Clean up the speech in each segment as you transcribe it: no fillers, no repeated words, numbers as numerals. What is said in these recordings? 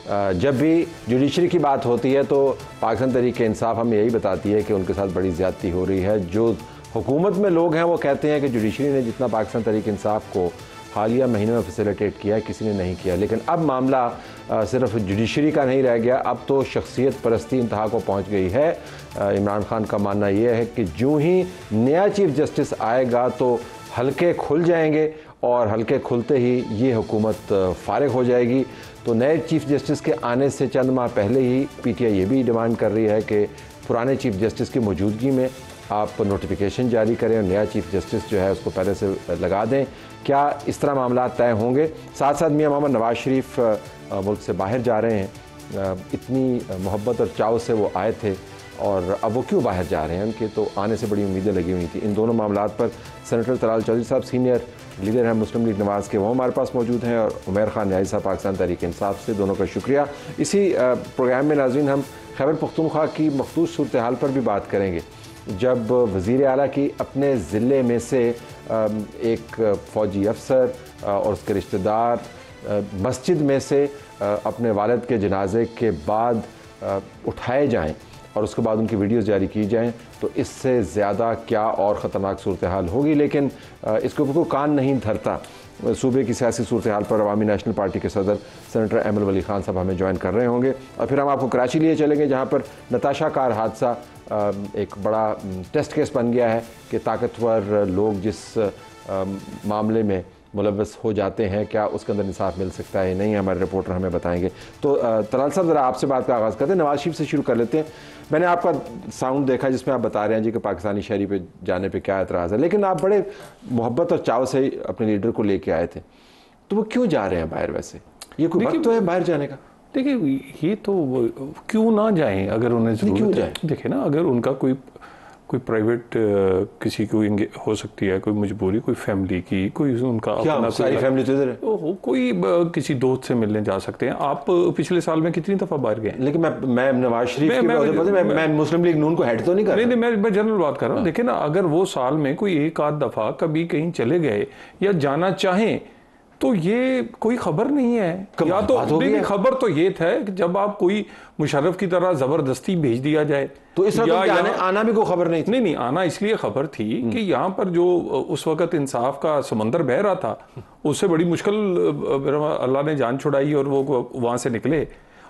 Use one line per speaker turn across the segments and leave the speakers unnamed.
जब भी जुडिशरी की बात होती है तो पाकिस्तान तहरीक इंसाफ हमें यही बताती है कि उनके साथ बड़ी ज़्यादती हो रही है। जो हुकूमत में लोग हैं वो कहते हैं कि जुडिशरी ने जितना पाकिस्तान तहरीक इंसाफ को हालिया महीनों में फैसिलिटेट किया है किसी ने नहीं किया। लेकिन अब मामला सिर्फ जुडिशरी का नहीं रह गया, अब तो शख्सियत परस्ती इंतहा को पहुँच गई है। इमरान खान का मानना यह है कि जो ही नया चीफ जस्टिस आएगा तो हल्के खुल जाएंगे और हल्के खुलते ही ये हुकूमत फारिग हो जाएगी। तो नए चीफ जस्टिस के आने से चंद माह पहले ही पीटीआई ये भी डिमांड कर रही है कि पुराने चीफ जस्टिस की मौजूदगी में आप नोटिफिकेशन जारी करें और नया चीफ जस्टिस जो है उसको पहले से लगा दें। क्या इस तरह मामला तय होंगे? साथ साथ मियां मोहम्मद नवाज शरीफ मुल्क से बाहर जा रहे हैं, इतनी मोहब्बत और चाव से वो आए थे और अब वो क्यों बाहर जा रहे हैं? उनकी तो आने से बड़ी उम्मीदें लगी हुई थी। इन दोनों मामलात पर सेनेटर तलाल चौधरी साहब सीनियर लीडर हैं मुस्लिम लीग नवाज के, वो हमारे पास मौजूद हैं, और उमैर खान न्याजी साहब पाकिस्तान तहरीक इंसाफ से। दोनों का शुक्रिया। इसी प्रोग्राम में नाज़रीन हम खैबर पख्तूनख्वा की मखसूस सूरत हाल पर भी बात करेंगे। जब वज़ीर आला की अपने ज़िले में से एक फ़ौजी अफसर और उसके रिश्तेदार मस्जिद में से अपने वालिद के जनाजे के बाद उठाए जाएं और उसके बाद उनकी वीडियोस जारी की जाएं, तो इससे ज़्यादा क्या और ख़तरनाक सूरत हाल होगी। लेकिन इसके ऊपर कोई कान नहीं धरता। सूबे की सियासी सूरत हाल पर अवामी नेशनल पार्टी के सदर सेनेटर अहमद वली खान साहब हमें ज्वाइन कर रहे होंगे और फिर हम आपको कराची लिए चलेंगे, जहाँ पर नताशा कार हादसा एक बड़ा टेस्ट केस बन गया है कि ताकतवर लोग जिस मामले में मुलव्वस हो जाते हैं, क्या उसके अंदर इंसाफ मिल सकता है नहीं, हमारे रिपोर्टर हमें बताएंगे। तो तलाल साहब, ज़रा आपसे बात का आगाज़ करते हैं, नवाज शरीफ से शुरू कर लेते हैं। मैंने आपका साउंड देखा जिसमें आप बता रहे हैं जी कि पाकिस्तानी शहरी पे जाने पे क्या एतराज़ है, लेकिन आप बड़े मोहब्बत और चाव से अपने लीडर को लेके आए थे, तो वो क्यों जा रहे हैं बाहर? वैसे ये कोई वक्त तो है बाहर जाने का?
देखिए, ये तो क्यों ना जाएं अगर उन्हें ज़रूरत है। देखिए ना, अगर उनका कोई प्राइवेट किसी को हो सकती है, कोई मजबूरी, कोई फैमिली की, कोई उनका अपना
सारी फैमिली तो इधर है,
कोई किसी दोस्त से मिलने जा सकते हैं। आप पिछले साल में कितनी दफ़ा बाहर गए?
लेकिन मैं नवाज शरीफ मैं मुस्लिम लीग नून को हेड तो नहीं कर रहा।
नहीं, मैं जनरल बात कर रहा हूँ। देखिए ना, अगर वो साल में कोई एक आध दफ़ा कभी कहीं चले गए या जाना चाहें तो ये कोई खबर नहीं है। या तो देखिए, खबर तो ये था कि जब आप कोई मुशर्रफ की तरह जबरदस्ती भेज दिया जाए
तो इस वक्त आना भी कोई खबर नहीं थी।
नहीं, आना इसलिए खबर थी कि यहाँ पर जो उस वक्त इंसाफ का समंदर बह रहा था, उससे बड़ी मुश्किल अल्लाह ने जान छुड़ाई और वो वहाँ से निकले।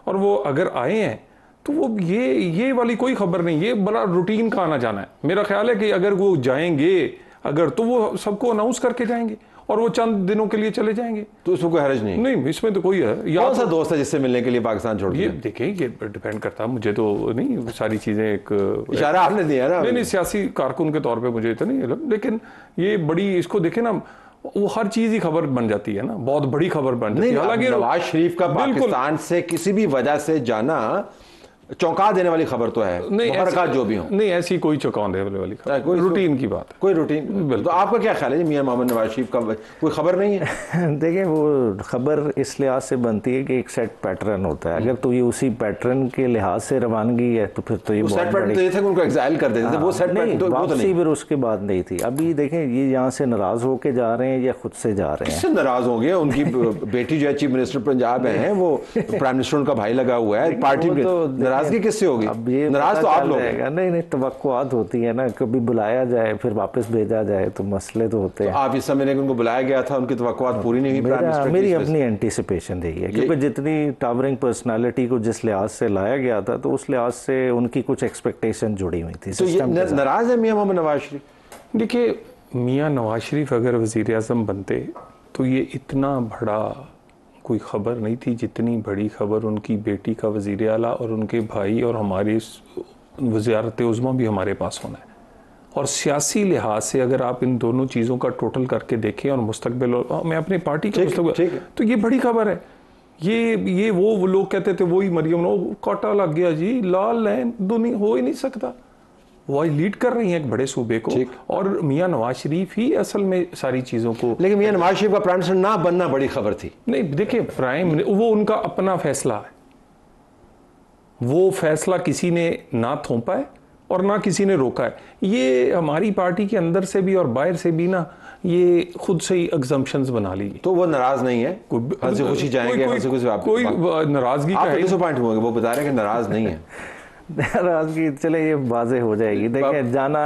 और वो अगर आए हैं तो वो ये वाली कोई खबर नहीं, ये बड़ा रूटीन का आना जाना है। मेरा ख्याल है कि अगर वो जाएंगे अगर तो वो सबको अनाउंस करके जाएंगे और वो चंद दिनों के लिए चले जाएंगे,
तो इसमें कोई हर्ज नहीं।
इसमें तो कोई है।
कौन सा दोस्त है जिससे मिलने के लिए पाकिस्तान छोड़ दिया?
ये देखिए, ये डिपेंड करता है, मुझे तो नहीं सारी चीजें एक
इशारा आपने दिया ना।
नहीं, सियासी कारकुन के तौर पे मुझे तो नहीं, लेकिन ये बड़ी, इसको देखे ना, वो हर चीज ही खबर बन जाती है ना, बहुत बड़ी खबर बन जाती है।
हालांकि नवाज शरीफ का पाकिस्तान से किसी भी वजह से जाना चौंका देने वाली खबर तो है, नहीं जो भी हो।
नहीं, ऐसी कोई चौंका देने वाली खबर, कोई रूटीन की बात है,
कोई रूटीन। तो आपका क्या ख्याल है मियां मोहम्मद नवाज शरीफ का कोई खबर नहीं है?
देखिए, वो खबर इस लिहाज से बनती है कि एक सेट पैटर्न होता है। अगर तो ये उसी पैटर्न के लिहाज से रवानगी है तो फिर तो ये
सेट पैटर्न तो ये था कि उनको एग्जाइल कर देते थे, वो सेट पैटर्न तो
वापसी फिर उसके बाद नहीं थी। अभी देखें, ये यहाँ से नाराज होके जा रहे हैं या खुद से जा रहे हैं?
किससे नाराज हो गए? उनकी बेटी जो है चीफ मिनिस्टर पंजाब है, वो प्राइम मिनिस्टर उनका भाई लगा हुआ है, पार्टी में नाराजगी किससे होगी? नाराज तो आप लोग हैं।
नहीं, तवक्कुआत होती है ना, कभी बुलाया जाए फिर वापस भेजा जाए तो मसले तो होते हैं।
आप इस समय उनको बुलाया गया था, उनकी तवक्कुआत पूरी नहीं हुई?
मेरी अपनी एंटीसिपेशन रही है, क्योंकि जितनी टावरिंग पर्सनालिटी को जिस लिहाज से लाया गया था तो उस लिहाज से उनकी कुछ एक्सपेक्टेशन जुड़ी हुई थी।
तो ये नाराज है मियां मोहम्मद नवाज शरीफ?
देखिए, मियां नवाज शरीफ अगर वज़ीर आज़म बनते तो ये इतना बड़ा कोई खबर नहीं थी जितनी बड़ी खबर उनकी बेटी का वज़ीर आला और उनके भाई और हमारी वज़ारत उज़्मा भी हमारे पास होना है। और सियासी लिहाज से अगर आप इन दोनों चीज़ों का टोटल करके देखें और मुस्तकबिल, और मैं अपनी पार्टी के मुस्तकबिल, तो ये बड़ी खबर है। ये वो लोग कहते थे वही मरियम कांटा लग गया जी, लाल लाइन दुनिया हो ही नहीं सकता। वो लीड कर रही हैं एक बड़े सूबे को, और मियां नवाज शरीफ ही असल में सारी चीज़ों को।
लेकिन मियां नवाज शरीफ का प्राइम मिनिस्टर ना बनना बड़ी खबर थी।
नहीं, देखिए, वो उनका अपना फैसला है, वो फैसला किसी ने ना थोपा है, और ना किसी ने रोका है। ये हमारी पार्टी के अंदर से भी और बाहर से भी ना ये खुद से ही एग्जम्पशंस बना ली।
तो वो नाराज नहीं है, हंसी खुशी जाएंगे, हंसी खुशी वापस।
कोई नाराजगी का
डिसअपॉइंट होंगे, वो बता रहे हैं कि नाराज नहीं है।
नाराजगी चले ये वाजे हो जाएगी। देखिए जाना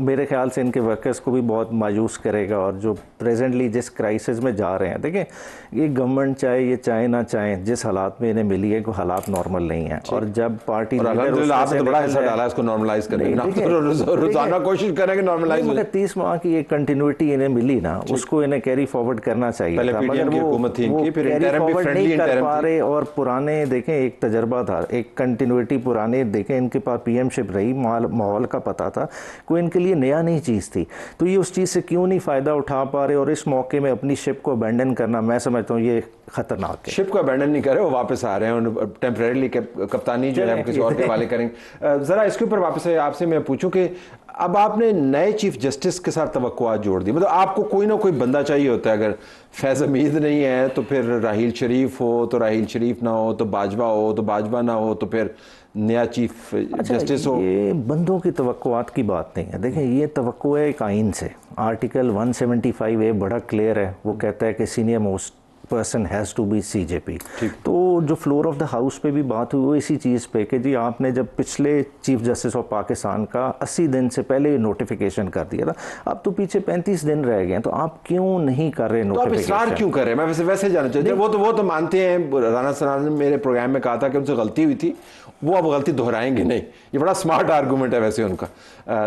मेरे ख्याल से इनके वर्कर्स को भी बहुत मायूस करेगा, और जो प्रेजेंटली जिस क्राइसिस में जा रहे हैं, देखिए ये गवर्नमेंट चाहे ये चाहे ना चाहे, जिस हालात में इन्हें मिली है वो हालात नॉर्मल नहीं है। और जब पार्टी
आपने बड़ा हिस्सा डाला इसको नॉर्मलाइज करने में, रोजाना कोशिश करेंगे नॉर्मलाइज हो जाए।
30 माह की एक कंटिन्यूटी इन्हें मिली ना, उसको इन्हें कैरी फॉरवर्ड करना चाहिए था, मगर वो कैरी फॉरवर्ड नहीं कर पा रहे। और पुराने देखें एक तजर्बा था, एक कंटिन्यूटी पुराने देखें, इनके पास पीएमशिप रही, माहौल का पता था, कोई इनके लिए नया नहीं चीज़ थी, तो ये उस चीज़ से क्यों नहीं फ़ायदा उठा पा रहे। और इस मौके में अपनी शिप को अबैंडन करना, मैं समझता हूँ ये खतरनाक है।
शिप को अबैंडन नहीं कर रहे, वो वापस आ रहे हैं टेम्परेरीली, कप्तानी जो है किसी और के हवाले करेंगे। ज़रा इसके ऊपर वापस आपसे मैं पूछूं कि अब आपने नए चीफ जस्टिस के साथ तवक्कुआत जोड़ दी, मतलब आपको कोई ना कोई बंदा चाहिए होता है। अगर फैज़ हमीद नहीं है तो फिर राहील शरीफ हो, तो राहील शरीफ ना हो तो बाजवा हो, तो बाजवा ना हो तो फिर नया चीफ जस्टिस हो।
ये बंदों की तवक्कुआत की बात नहीं है। देखें ये तवक्को है एक आइन से, आर्टिकल 175A बड़ा क्लियर है, वो कहता है कि senior most person has to be CJP। तो जो फ्लोर ऑफ द हाउस पे भी बात हुई वो इसी चीज़ पे कि जी आपने जब पिछले चीफ जस्टिस ऑफ पाकिस्तान का 80 दिन से पहले नोटिफिकेशन कर दिया था, अब तो पीछे 35 दिन रह गए हैं, तो आप क्यों नहीं कर रहे
नोटिफिकेशन? तो आप इसरार क्यों कर रहे हैं? मैं वैसे जानना चाहता हूँ। वो तो मानते हैं, राना सनान ने मेरे प्रोग्राम में कहा था कि उनसे गलती हुई थी, वो अब गलती दोहराएंगे नहीं। ये बड़ा स्मार्ट आर्गूमेंट है वैसे उनका।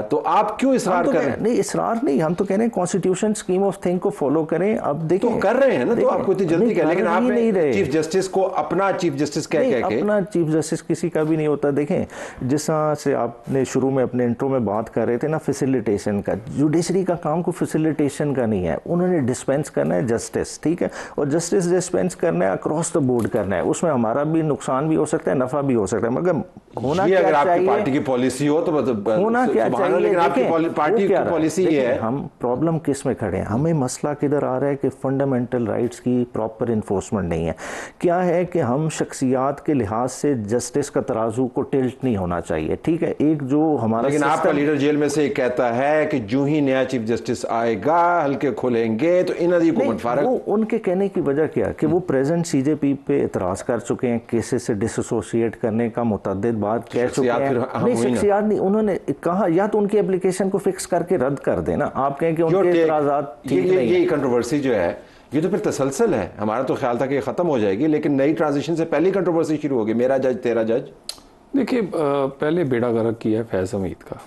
तो आप क्यों इसरार कर रहे हैं?
नहीं इसरार नहीं, हम तो कह रहे हैं कॉन्स्टिट्यूशन स्कीम ऑफ थिंग को फॉलो करें। अब देखिए
तो कर रहे हैं ना, तो आपको इतनी जल्दी कह, लेकिन आपने चीफ जस्टिस को अपना चीफ जस्टिस कह के
अपना चीफ जस्टिस किसी का भी नहीं होता। देखें जिस तरह से आपने शुरू में अपने इंट्रो में बात कर रहे थे ना फैसिलिटेशन का, जुडिशरी का काम को फैसिलिटेशन का नहीं है, उन्होंने डिस्पेंस करना है जस्टिस, ठीक है, और जस्टिस डिस्पेंस करना है अक्रॉस द बोर्ड करना है। उसमें हमारा भी नुकसान भी हो सकता है, नफा भी हो सकता है, मगर होना क्या
अगर
चाहिए,
आपकी पार्टी की पॉलिसी हो तो
होना क्या चाहिए।
लेकिन आपकी पार्टी की पॉलिसी ये है,
हम प्रॉब्लम किस में खड़े हैं, हमें मसला किधर आ रहा है कि फंडामेंटल राइट्स की प्रॉपर इन्फोर्समेंट नहीं है। क्या है कि हम शख्सियात के लिहाज से जस्टिस का तराजू को टिल्ट नहीं होना चाहिए, ठीक है। एक जो हमारा,
लेकिन आपका लीडर जेल में से कहता है कि जो ही नया चीफ जस्टिस आएगा हल्के खुलेंगे, तो इन हुकूमत फारग।
वो उनके कहने की वजह क्या कि वो प्रेजेंट CJP पे एतराज़ कर चुके हैं, केसेस से डिसोसिएट करने का मुतअद्दिद बात कह चुके हैं। नहीं शख्सियात नहीं, उन्होंने कहा या तो उनकी एप्लीकेशन को फिक्स करके रद्द कर देना, आप कहें कि उनके एतराज़ात ठीक नहीं है।
ये कंट्रोवर्सी जो है ये तो फिर तसलसल है। हमारा तो ख्याल था कि ख़त्म हो जाएगी, लेकिन नई ट्रांजिशन से पहली कंट्रोवर्सी शुरू होगी। मेरा जज तेरा जज।
देखिए पहले बेड़ा गर्क किया है फैज़ हमीद का,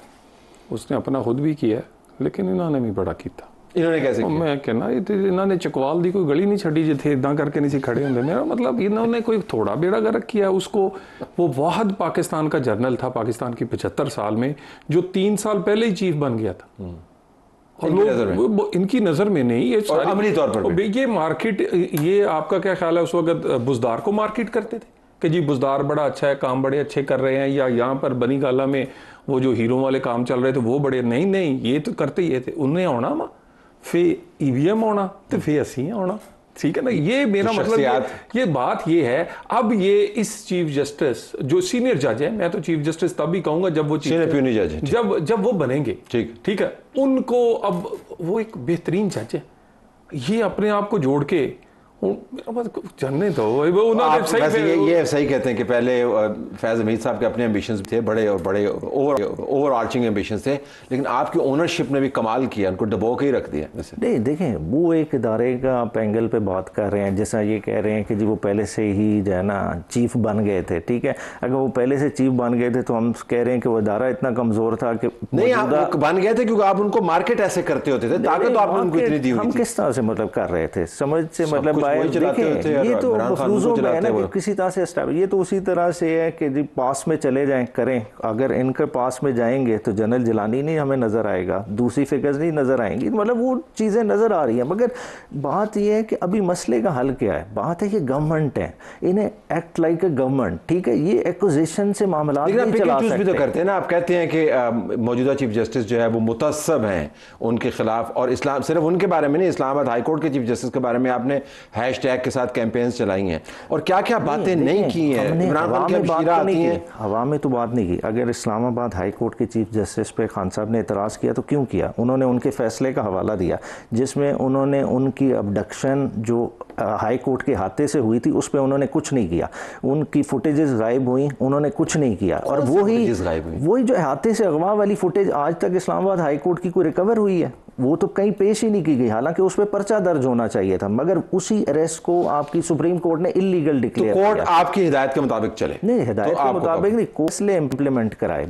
उसने अपना खुद भी किया, लेकिन इन्होंने भी बड़ा किया।
इन्होंने कैसे किया?
मैं कहना इन्होंने चकवाल दी कोई गली नहीं छड़ी जिथे इदा करके नहीं खड़े होंगे। मेरा मतलब इन्होंने कोई थोड़ा बेड़ा गर्क किया उसको। वो वाहद पाकिस्तान का जर्नल था पाकिस्तान की 75 साल में, जो 3 साल पहले ही चीफ बन गया था। और लोग इनकी नज़र में नहीं, ये
अमली तौर पर
ये मार्केट, ये आपका क्या ख्याल है, उस वक्त बुजदार को मार्केट करते थे कि जी बुजदार बड़ा अच्छा है, काम बड़े अच्छे कर रहे हैं, या यहाँ पर बनी गाला में वो जो हीरो वाले काम चल रहे थे वो बड़े, नहीं ये तो करते ही थे। उन्हें आना वा फिर EVM आना तो फिर असी आना, ठीक है ना। ये मेरा मतलब ये बात ये है। अब ये इस चीफ जस्टिस जो सीनियर जज है, मैं तो चीफ जस्टिस तब भी कहूंगा जब वो जब वो बनेंगे, ठीक है, उनको अब वो एक बेहतरीन जज है। ये अपने आप को जोड़ के जानने दो।
ये सही कहते हैं कि पहले फैज़ हमीद साहब के अपने एम्बिशंस थे, बड़े ओवर आर्चिंग एम्बिशंस थे, लेकिन आपकी ओनरशिप ने भी कमाल किया, उनको डबो के ही रख दिया।
नहीं देखें वो एक इदारे का आप एंगल पे बात कर रहे हैं, जैसा ये कह रहे हैं कि जी वो पहले से ही जो है ना चीफ बन गए थे, ठीक है। अगर वो पहले से चीफ बन गए थे तो हम कह रहे हैं कि वो इदारा इतना कमजोर था कि
नहीं, आप बन गए थे क्योंकि आप उनको मार्केट ऐसे करते होते थे, ताकत तो आपने उनको इतनी दी हुई थी।
हम किस तरह से मतलब कर रहे थे, समझ से मतलब ये तो मफरूजों में है ना कि किसी तरह से स्टैब्लिश। ये तो उसी तरह से है कि जी पास में चले जाएं करें, अगर इनके पास में जाएंगे तो जनरल जिलानी नहीं हमें नज़र आएगा, दूसरी फिगर्स नहीं नज़र आएंगी, मतलब वो चीज़ें नज़र आ रही हैं। मगर बात यह है कि अभी मसले का हल क्या है। बात है कि गवर्नमेंट है, इन्हें एक्ट लाइक ए गवर्नमेंट, ठीक है। ये एक्विजिशन से मामला नहीं चला सकते।
भी तो करते हैं ना, आप कहते हैं कि मौजूदा चीफ जस्टिस जो है वो मुतअस्सब हैं उनके खिलाफ, और इस्लाम सिर्फ उनके बारे में नहीं, इस्लामाबाद हाई कोर्ट के चीफ जस्टिस के बारे में आपने हैशटैग के साथ कैंपेन्स चलाई हैं और क्या क्या बातें नहीं की हैं। इमरान खान की हवा आती हैं,
हवा में तो बात नहीं की। अगर इस्लामाबाद हाई कोर्ट के चीफ जस्टिस पे खान साहब ने एतराज़ किया तो क्यों किया? उन्होंने उनके फैसले का हवाला दिया जिसमें उन्होंने उनकी अबडक्शन जो हाई कोर्ट के हाथे से हुई थी उस पर उन्होंने कुछ नहीं किया। उनकी फुटेजेस गायब हुई, उन्होंने कुछ नहीं किया। और वही जो हाथे से अगवा वाली फुटेज आज तक इस्लामाबाद हाई कोर्ट की कोई रिकवर हुई है? वो तो कहीं पेश ही नहीं की गई, हालांकि उस पर पर्चा दर्ज होना चाहिए था, मगर उसी अरेस्ट को आपकी सुप्रीम कोर्ट ने इलीगल डिक्लेयर
किया। कोर्ट आपकी हिदायत के मुताबिक चले?
नहीं, हिदायत के मुताबिक नहीं, कोर्ट ने इंप्लीमेंट कराए।